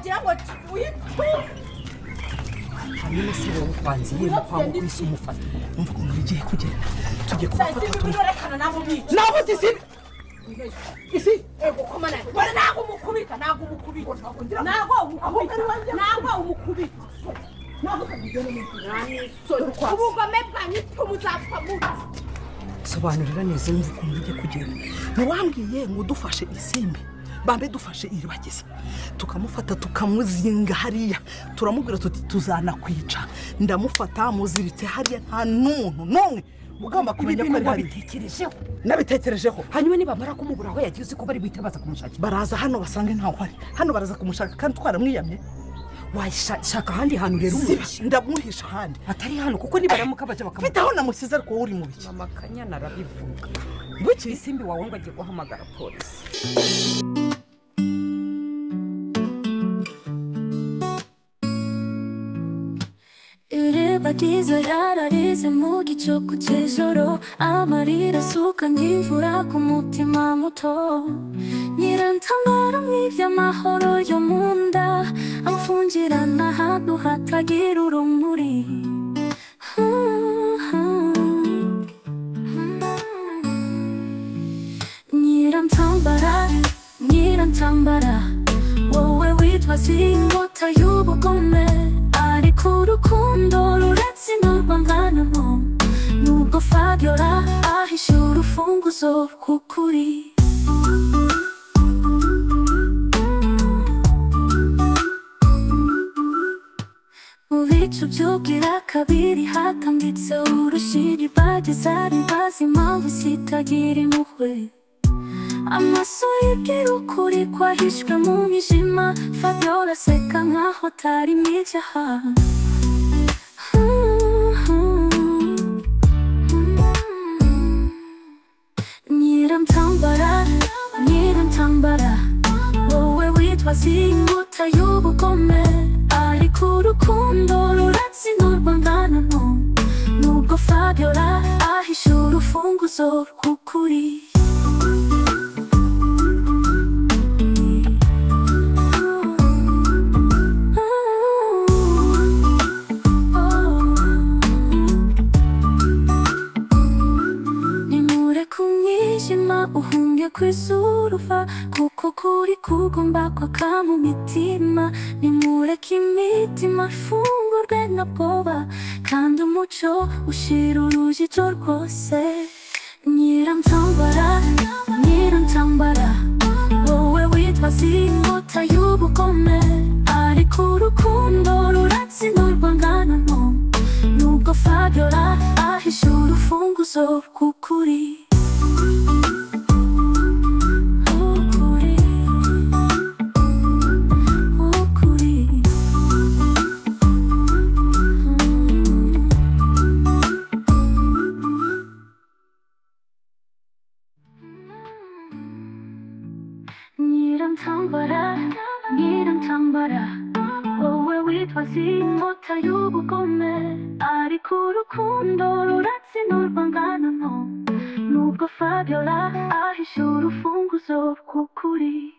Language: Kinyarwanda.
wagira ngo witwe hanyuma se wowe kwanziye kwa mukubise umufata umva ukuntu bigiye kugenda tugiye kubafata tubirekana nabo bica nabo isi ego komana bari nago umukubita nago umukubita ubugome bwanyu tumuzapfa muti sobanurira neza umva ukuntu bigiye kugenda ntiwambwiye ngo dufashe isimbi bambe dufashe iribagiza tukamufata tukamuzinga hariya turamubwira tuti tuzanakwica ndamufata muziritse hariya nta n'umuntu n'umwe ugomba kumenya ko ari nabitekerejeho hanyuma nibamara kumubura aho yagiye uzi ko bari buhite baza kumushakira baraza hano basange ntaho ari hano baraza kumushaka kandi twaramwiyamye washaka ahandi hantu rero ndamuhisha ahandi atari hano kuko nibaramuka baje bakamuha mfite aho namusize ariko uri mu biki mama Kanyana arabivuga buki isimbi wawe ngo agiye guhamagara polisi iribagiza yararize mu gicuku cy'ijoro amarira asuka nk'imvura ku mutima muto nyirantambara mw'ibyo amahoro yo mu nda amfungirana ahantu hatagira urumuri nyirantambara wowe witwa inkota y'ubugome ariko urukundo ruretse n'urwanganamo nubwo Fabiola ahishe urufunguzo rw'ukuri mu bicu by'ubwira kabiri hatambitse urushiri bageza ribaza impamvu zitagira impuhwe amaso yibwira ukuri kwahishwe mu mwijima Fabiola aseka nkaho atari n'icyaha nyirantambara wowe witwa inkota y'ubugome ariko urukundo ruretse n'urwanganano nubwo Fabiola ahishe urufunguzo rw'ukuri uhunge kwisurufa kuko kuri kugomba kwaka mu mitima nimureke imitima ifungurwe na bwoba kandi umuco ushira urujijo rwose nyirantambara wowe witwa inkota y'ubugome ariko urukundo ruretse n'urwanganano nubwo Fabiola ahishe urufunguzo rw'ukuri nyirantambara wowe witwa inkota y'ubugome ariko urukundo ruretse n'urwanganano nubwo Fabiola ahishe urufunguzo rw'ukuri